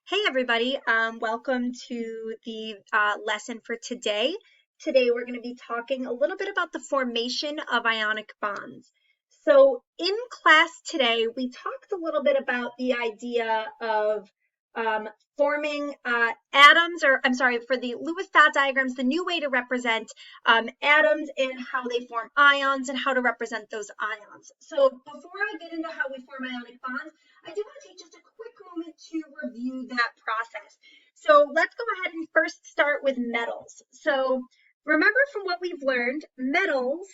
Hey everybody, welcome to the lesson for today. Today we're going to be talking a little bit about the formation of ionic bonds. So in class today, we talked a little bit about the idea of forming atoms, or I'm sorry, for the Lewis dot diagrams, the new way to represent atoms and how they form ions and how to represent those ions. So before I get into how we form ionic bonds, I do want to take just a quick moment to review that process. So let's go ahead and first start with metals. So remember from what we've learned, metals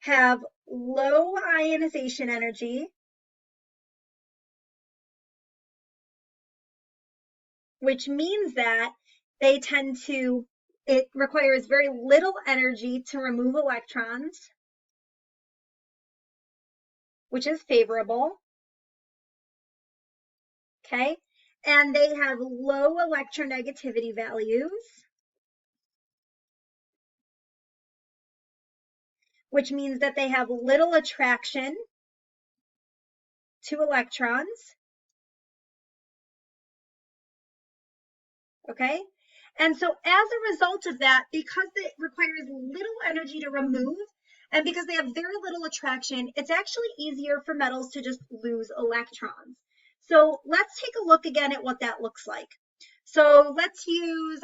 have low ionization energy, which means that it requires very little energy to remove electrons, which is favorable, okay? And they have low electronegativity values, which means that they have little attraction to electrons, okay? And so as a result of that, because it requires little energy to remove, and because they have very little attraction, it's actually easier for metals to just lose electrons. So let's take a look again at what that looks like. So let's use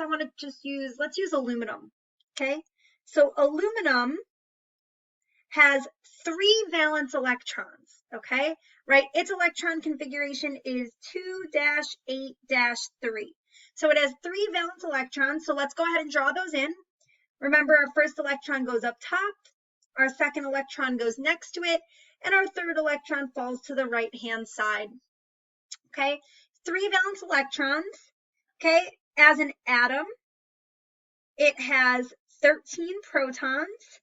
aluminum, okay? So aluminum has 3 valence electrons, okay? Right? Its electron configuration is 2-8-3. So it has 3 valence electrons. So let's go ahead and draw those in. Remember, our first electron goes up top, our second electron goes next to it, and our third electron falls to the right-hand side, okay? 3 valence electrons, okay? As an atom, it has 13 protons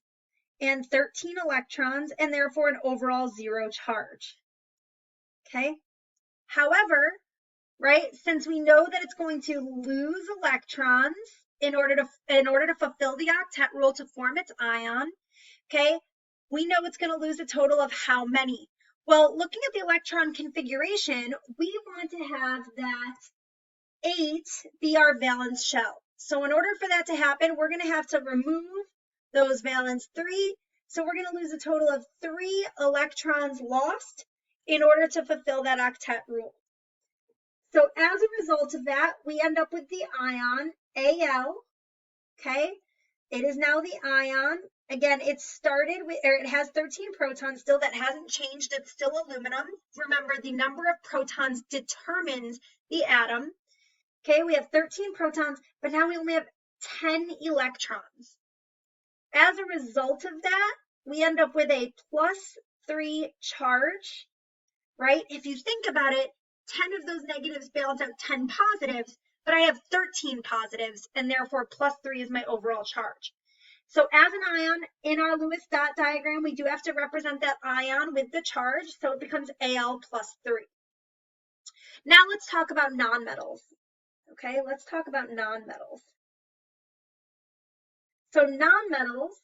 and 13 electrons, and therefore an overall 0 charge, okay? However, right, since we know that it's going to lose electrons in order to fulfill the octet rule to form its ion, okay, we know it's going to lose a total of how many? Well, looking at the electron configuration, we want to have that 8 be our valence shell. So in order for that to happen, we're going to have to remove those valence 3. So we're going to lose a total of 3 electrons lost in order to fulfill that octet rule. So as a result of that, we end up with the ion Al, okay? It is now the ion. Again, it has 13 protons still. That hasn't changed. It's still aluminum. Remember, the number of protons determines the atom. Okay, we have 13 protons, but now we only have 10 electrons. As a result of that, we end up with a +3 charge, right? If you think about it, 10 of those negatives balance out 10 positives, but I have 13 positives, and therefore +3 is my overall charge. So as an ion in our Lewis dot diagram, we do have to represent that ion with the charge, so it becomes Al +3. Now let's talk about nonmetals. Okay, let's talk about nonmetals. So nonmetals,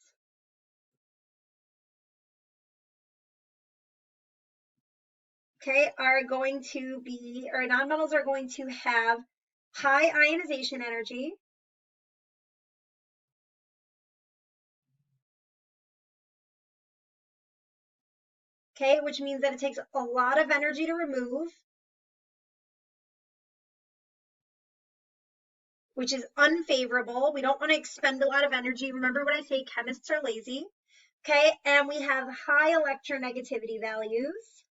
okay, nonmetals are going to have high ionization energy, okay, which means that it takes a lot of energy to remove, which is unfavorable. We don't want to expend a lot of energy. Remember what I say, chemists are lazy. Okay, and we have high electronegativity values.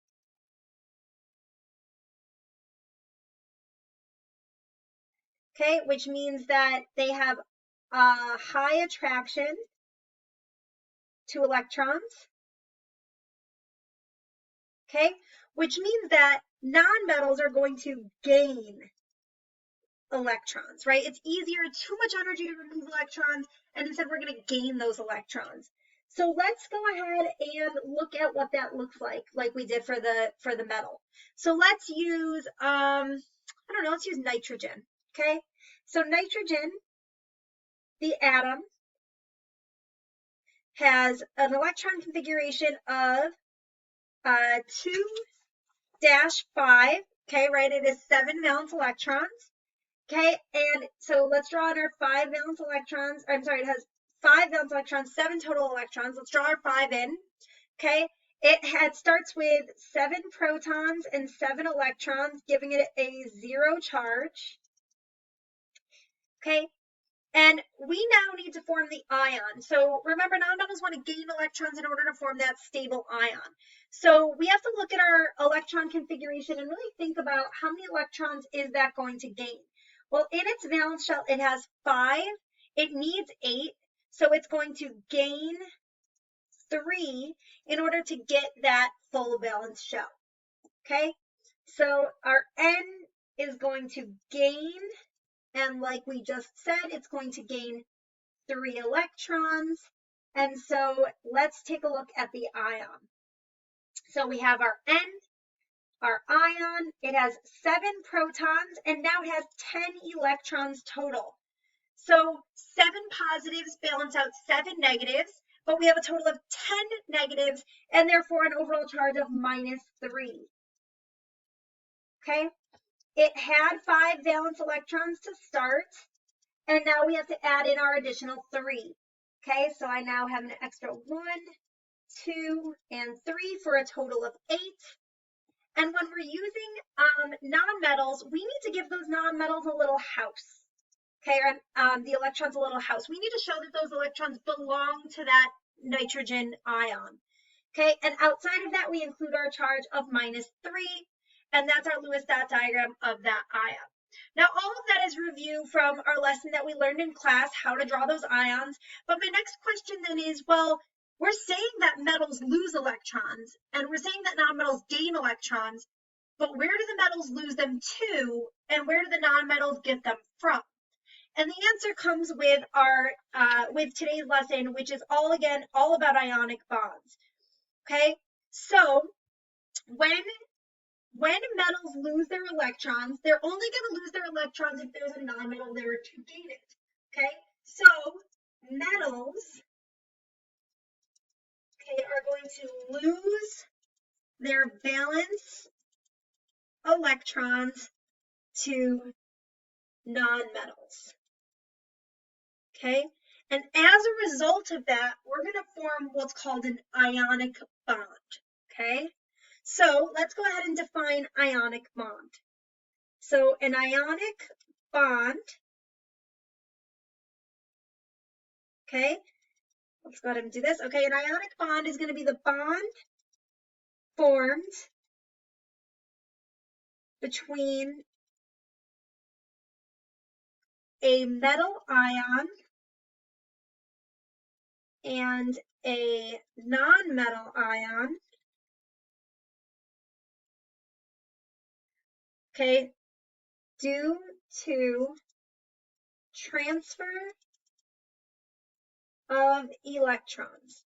Okay, which means that they have a high attraction to electrons. Okay, which means that nonmetals are going to gain electrons, right? It's easier, too much energy to remove electrons, and instead we're going to gain those electrons. So let's go ahead and look at what that looks like we did for the metal. So let's use let's use nitrogen. Okay, so nitrogen, the atom, has an electron configuration of 2-5 Okay, right? It is 7 valence electrons. Okay, and so let's draw in our 5 valence electrons. I'm sorry, it has 5 valence electrons, 7 total electrons. Let's draw our 5 in. Okay, it starts with 7 protons and 7 electrons, giving it a 0 charge. Okay, and we now need to form the ion. So remember, nonmetals want to gain electrons in order to form that stable ion. So we have to look at our electron configuration and really think about how many electrons is that going to gain. Well, in its valence shell, it has 5. It needs 8. So it's going to gain 3 in order to get that full valence shell. Okay, so our N is going to gain, and like we just said, it's going to gain 3 electrons. And so let's take a look at the ion. So we have our N, our ion. It has 7 protons, and now it has 10 electrons total. So 7 positives balance out 7 negatives, but we have a total of 10 negatives, and therefore an overall charge of -3. Okay, it had 5 valence electrons to start, and now we have to add in our additional 3. Okay, so I now have an extra 1, 2, and 3 for a total of 8. And when we're using nonmetals, we need to give those nonmetals a little house. Okay, or the electrons a little house. We need to show that those electrons belong to that nitrogen ion. Okay, and outside of that, we include our charge of -3, and that's our Lewis dot diagram of that ion. Now, all of that is review from our lesson that we learned in class, how to draw those ions. But my next question then is, well, we're saying that metals lose electrons, and we're saying that nonmetals gain electrons, but where do the metals lose them to, and where do the nonmetals get them from? And the answer comes with our with today's lesson, which is all about ionic bonds. Okay, so when metals lose their electrons, they're only going to lose their electrons if there's a nonmetal there to gain it. Okay, so metals, okay, are going to lose their valence electrons to nonmetals. Okay, and as a result of that, we're going to form what's called an ionic bond. Okay, so let's go ahead and define ionic bond. So an ionic bond, okay, let's go ahead and do this. Okay, an ionic bond is going to be the bond formed between a metal ion and a non-metal ion, okay, due to transfer of electrons.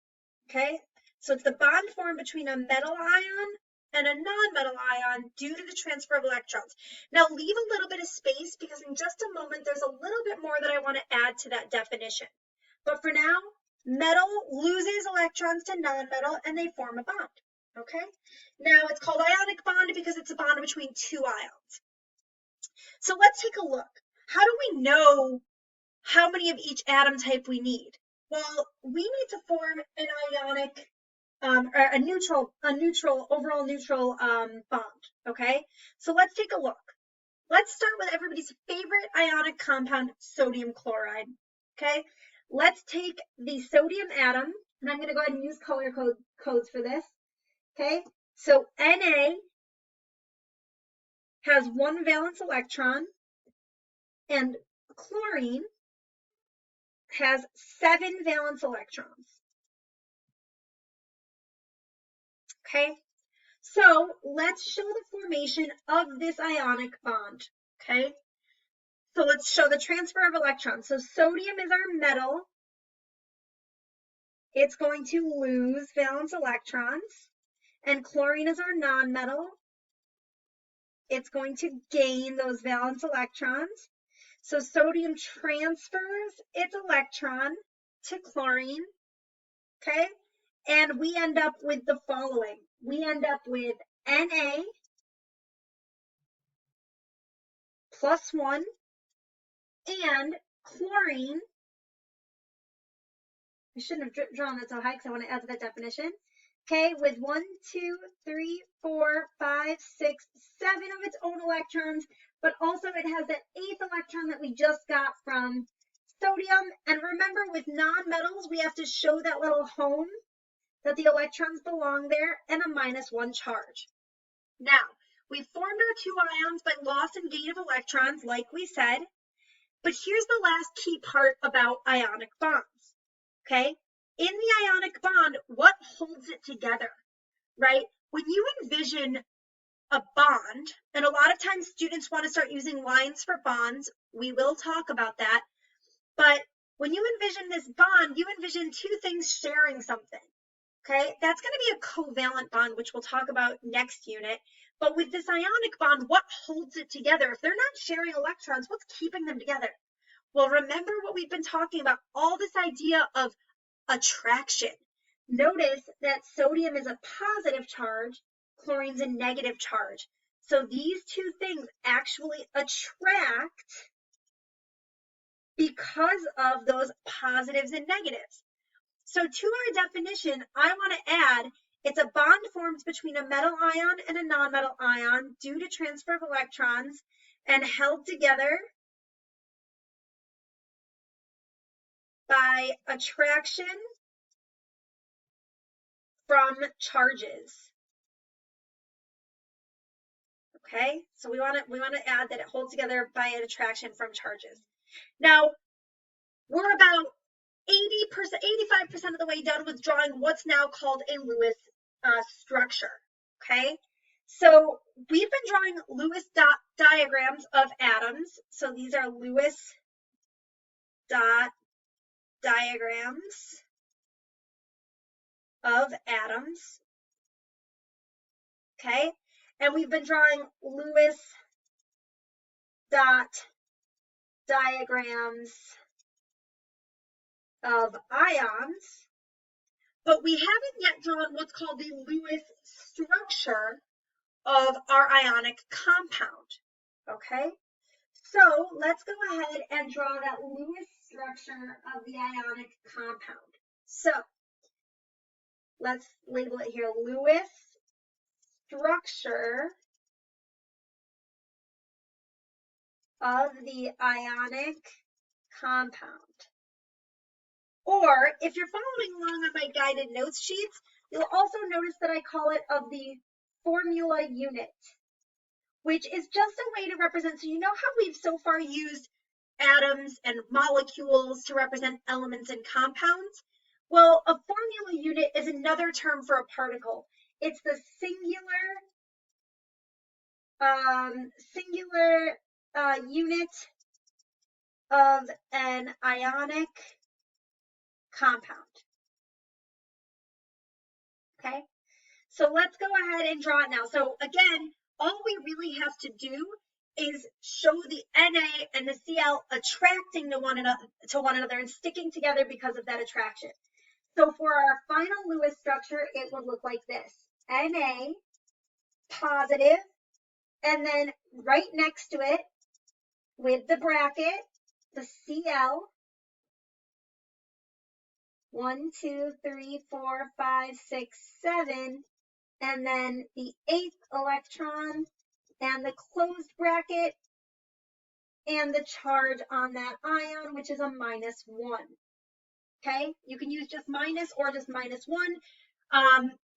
Okay, so it's the bond formed between a metal ion and a non-metal ion due to the transfer of electrons. Now leave a little bit of space because in just a moment there's a little bit more that I want to add to that definition. But for now, metal loses electrons to non-metal and they form a bond. Okay, now it's called ionic bond because it's a bond between 2 ions. So let's take a look. How do we know how many of each atom type we need? Well, we need to form an ionic or a neutral, overall neutral bond. Okay, so let's take a look. Let's start with everybody's favorite ionic compound, sodium chloride. Okay, let's take the sodium atom, and I'm going to go ahead and use color codes for this. Okay, so Na has 1 valence electron, and chlorine has 7 valence electrons. Okay, so let's show the formation of this ionic bond. Okay, so let's show the transfer of electrons. So sodium is our metal. It's going to lose valence electrons. And chlorine is our nonmetal. It's going to gain those valence electrons. So sodium transfers its electron to chlorine. Okay, and we end up with the following. We end up with Na +1, and chlorine, I shouldn't have drawn that so high because I want to add to that definition, okay, with 1, 2, 3, 4, 5, 6, 7 of its own electrons, but also it has that 8th electron that we just got from sodium. And remember, with nonmetals, we have to show that little home, that the electrons belong there, and a -1 charge. Now, we formed our two ions by loss and gain of electrons, like we said, but here's the last key part about ionic bonds, okay? In the ionic bond, what holds it together, right? When you envision a bond, and a lot of times students want to start using lines for bonds, we will talk about that, but when you envision this bond, you envision two things sharing something. Okay, that's going to be a covalent bond, which we'll talk about next unit. But with this ionic bond, what holds it together? If they're not sharing electrons, what's keeping them together? Well, remember what we've been talking about, all this idea of attraction. Notice that sodium is a positive charge, chlorine's a negative charge. So these two things actually attract because of those positives and negatives. So to our definition, I want to add, it's a bond formed between a metal ion and a nonmetal ion due to transfer of electrons and held together by attraction from charges. Okay, so we want to add that it holds together by an attraction from charges. Now, we're about 80%, 85% of the way done with drawing what's now called a Lewis structure, okay? So we've been drawing Lewis diagrams of atoms. So these are Lewis diagrams of atoms, okay? And we've been drawing Lewis diagrams of ions, but we haven't yet drawn what's called the Lewis structure of our ionic compound, okay? So let's go ahead and draw that Lewis structure of the ionic compound. So let's label it here, Lewis structure of the ionic compound. Or if you're following along on my guided notes sheets, you'll also notice that I call it of the formula unit, which is just a way to represent. So you know how we've so far used atoms and molecules to represent elements and compounds? Well, a formula unit is another term for a particle. It's the singular unit of an ionic compound. Okay, so let's go ahead and draw it now. So again, all we really have to do is show the Na and the Cl attracting to one another and sticking together because of that attraction. So for our final Lewis structure, it would look like this. Na, positive, and then right next to it, with the bracket, the Cl, 1, 2, 3, 4, 5, 6, 7, and then the 8th electron, and the closed bracket, and the charge on that ion, which is a -1. Okay, you can use just minus or just -1.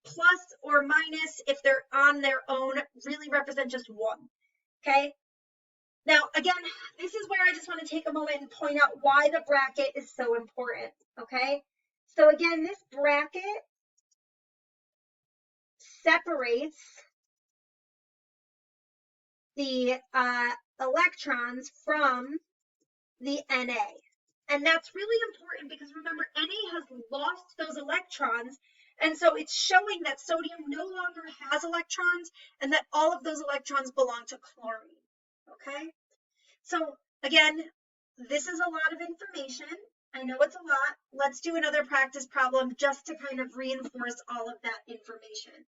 Plus or minus, if they're on their own, really represent just 1. Okay, now again, this is where I just want to take a moment and point out why the bracket is so important. Okay, so again, this bracket separates the electrons from the Na. And that's really important because remember, Na has lost those electrons. And so it's showing that sodium no longer has electrons and that all of those electrons belong to chlorine. Okay? So again, this is a lot of information. I know it's a lot. Let's do another practice problem just to kind of reinforce all of that information.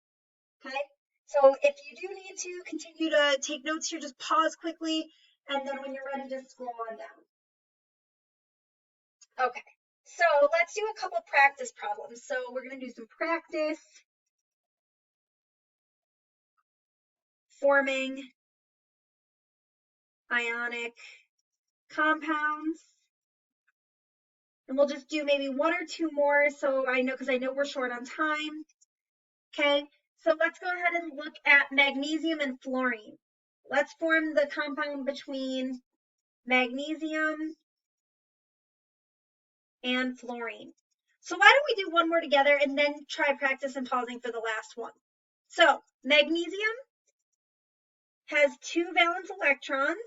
Okay? So if you do need to continue to take notes here, just pause quickly and then when you're ready, just scroll on down. Okay, so let's do a couple practice problems. So we're going to do some practice forming ionic compounds. And we'll just do maybe one or two more, so I know, because I know we're short on time. Okay, so let's go ahead and look at magnesium and fluorine. Let's form the compound between magnesium and fluorine. So why don't we do one more together and then try practice and pausing for the last one. So magnesium has 2 valence electrons.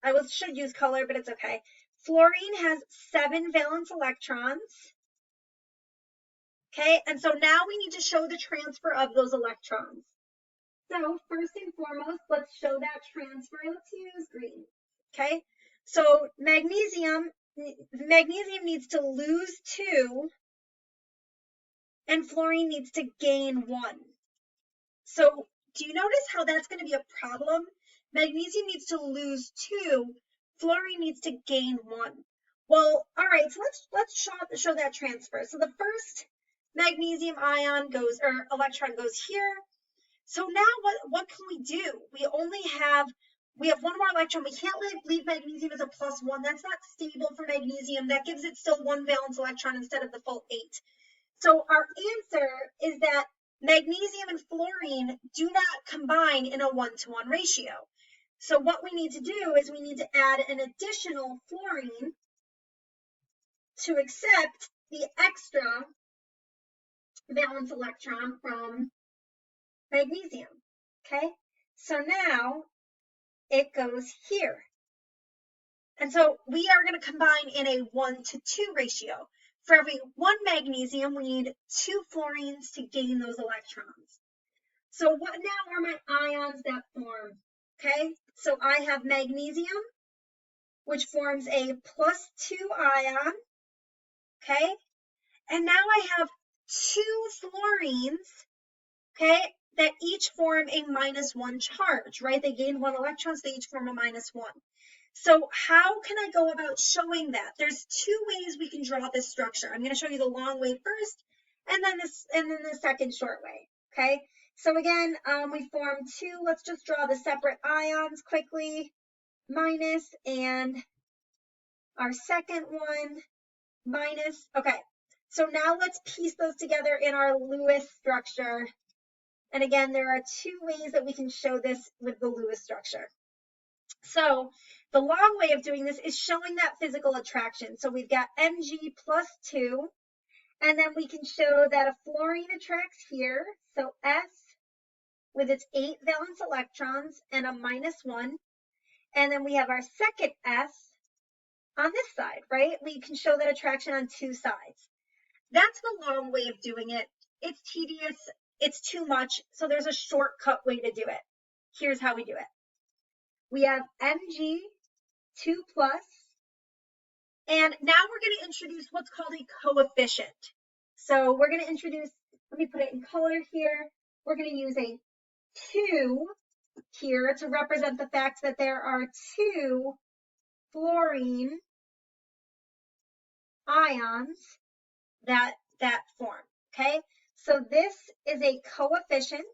I should use color, but it's okay. Fluorine has 7 valence electrons. Okay, and so now we need to show the transfer of those electrons. So first and foremost, let's show that transfer. Let's use green. Okay, so magnesium needs to lose 2, and fluorine needs to gain 1. So do you notice how that's going to be a problem? Magnesium needs to lose 2, fluorine needs to gain 1. Well, all right, so let's show that transfer. So the first magnesium ion goes, or electron goes here. So now what can we do? We have 1 more electron. We can't leave magnesium as a +1. That's not stable for magnesium. That gives it still 1 valence electron instead of the full 8. So our answer is that magnesium and fluorine do not combine in a 1-to-1 ratio. So what we need to do is we need to add an additional fluorine to accept the extra valence electron from magnesium. Okay, so now it goes here. And so we are going to combine in a 1-to-2 ratio. For every 1 magnesium, we need 2 fluorines to gain those electrons. So what now are my ions that form? Okay, so I have magnesium, which forms a +2 ion. Okay, and now I have 2 fluorines, okay, that each form a -1 charge, right? They gain 1 electron, so they each form a -1. So how can I go about showing that? There's 2 ways we can draw this structure. I'm going to show you the long way first, and then the second short way. Okay. So again, we form 2. Let's just draw the separate ions quickly. Minus, and our second one minus. Okay. So now let's piece those together in our Lewis structure. And again, there are 2 ways that we can show this with the Lewis structure. So the long way of doing this is showing that physical attraction. So we've got Mg +2, and then we can show that a fluorine attracts here. So S with its 8 valence electrons and a -1. And then we have our second S on this side, right? We can show that attraction on 2 sides. That's the long way of doing it. It's tedious. It's too much. So there's a shortcut way to do it. Here's how we do it. We have Mg 2+, and now we're going to introduce what's called a coefficient. So we're going to introduce, let me put it in color here. We're going to use a 2 here to represent the fact that there are 2 fluorine ions that form. Okay, so this is a coefficient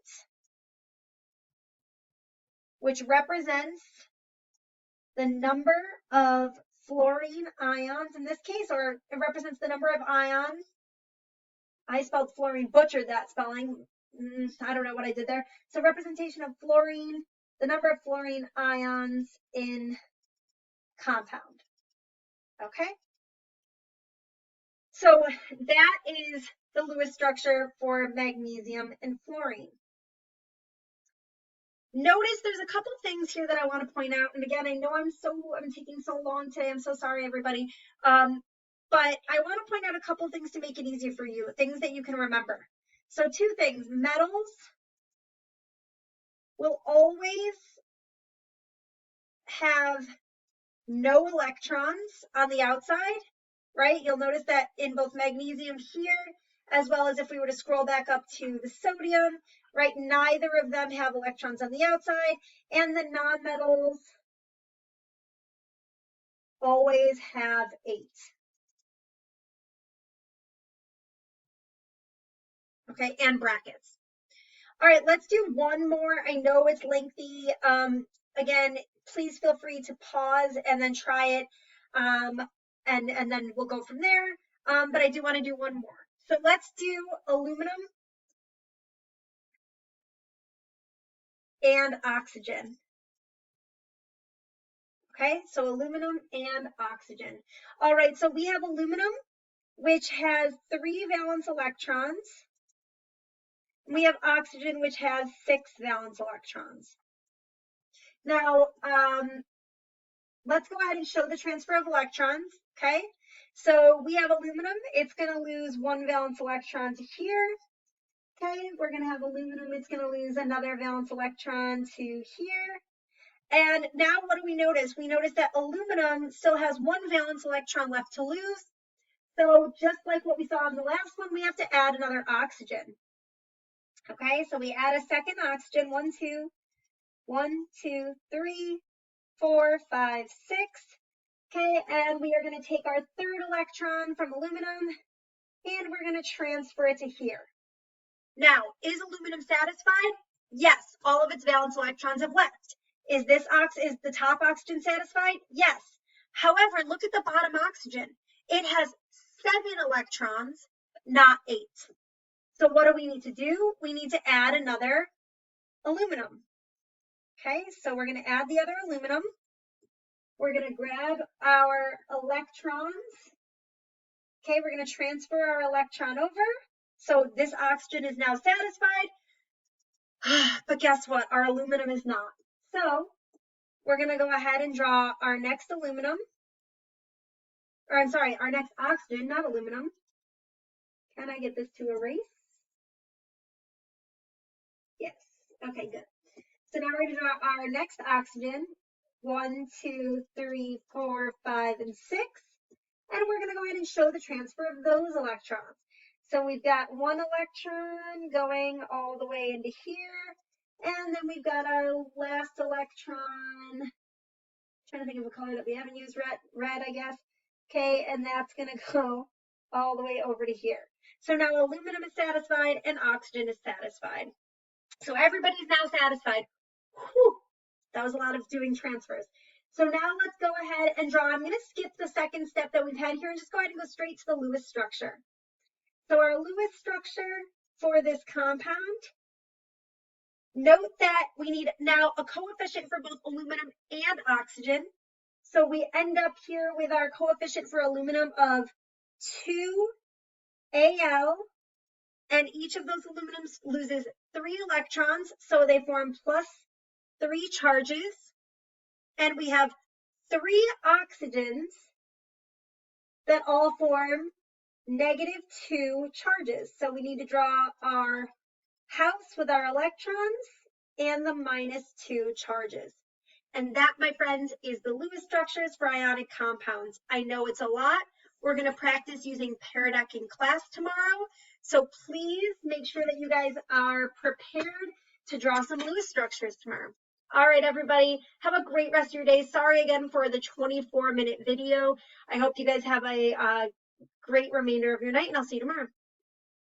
which represents the number of fluorine ions in this case, or it represents the number of ions. I spelled fluorine, butchered that spelling. I don't know what I did there. So representation of fluorine, the number of fluorine ions in compound. Okay. So that is the Lewis structure for magnesium and fluorine. Notice there's a couple things here that I want to point out. And again, I know I'm taking so long today. I'm so sorry, everybody. But I want to point out a couple things to make it easier for you, things that you can remember. So 2 things. Metals will always have no electrons on the outside, right? You'll notice that in both magnesium here, as well as if we were to scroll back up to the sodium, right? Neither of them have electrons on the outside, and the nonmetals always have 8. Okay, and brackets. All right, let's do one more. I know it's lengthy. Again, please feel free to pause and then try it. And then we'll go from there. But I do want to do one more. So let's do aluminum and oxygen. Okay, so aluminum and oxygen. All right, so we have aluminum, which has 3 valence electrons. We have oxygen, which has 6 valence electrons. Now, let's go ahead and show the transfer of electrons, okay? So we have aluminum. It's going to lose 1 valence electron to here, okay? We're going to have aluminum. It's going to lose another valence electron to here. And now what do we notice? We notice that aluminum still has 1 valence electron left to lose. So just like what we saw in the last one, we have to add another oxygen. Okay, so we add a second oxygen, 1, 2, 1, 2, 3, 4, 5, 6. Okay, and we are going to take our third electron from aluminum and we're going to transfer it to here. Now, is aluminum satisfied? Yes, all of its valence electrons have left. Is the top oxygen satisfied? Yes. However, look at the bottom oxygen. It has 7 electrons, not 8. So what do we need to do? We need to add another aluminum. Okay, so we're going to add the other aluminum. We're going to grab our electrons. Okay, we're going to transfer our electron over. So this oxygen is now satisfied. But guess what? Our aluminum is not. So we're going to go ahead and draw our next aluminum. Or I'm sorry, our next oxygen, not aluminum. Can I get this to erase? Yes. Okay, good. So now we're going to draw our next oxygen. 1, 2, 3, 4, 5, and 6. And we're going to go ahead and show the transfer of those electrons. So we've got 1 electron going all the way into here. And then we've got our last electron. I'm trying to think of a color that we haven't used, red, I guess. Okay, and that's going to go all the way over to here. So now aluminum is satisfied and oxygen is satisfied. So everybody's now satisfied. Whew, that was a lot of doing transfers. So now let's go ahead and draw. I'm going to skip the second step that we've had here and just go ahead and go straight to the Lewis structure. So our Lewis structure for this compound, note that we need now a coefficient for both aluminum and oxygen. So we end up here with our coefficient for aluminum of 2Al, and each of those aluminums loses 3 electrons, so they form plus 3 charges. And we have 3 oxygens that all form -2 charges. So we need to draw our house with our electrons and the -2 charges. And that, my friends, is the Lewis structures for ionic compounds. I know it's a lot. We're going to practice using Paradox in class tomorrow. So please make sure that you guys are prepared to draw some Lewis structures tomorrow. All right, everybody, have a great rest of your day. Sorry again for the 24-minute video. I hope you guys have a great remainder of your night, and I'll see you tomorrow.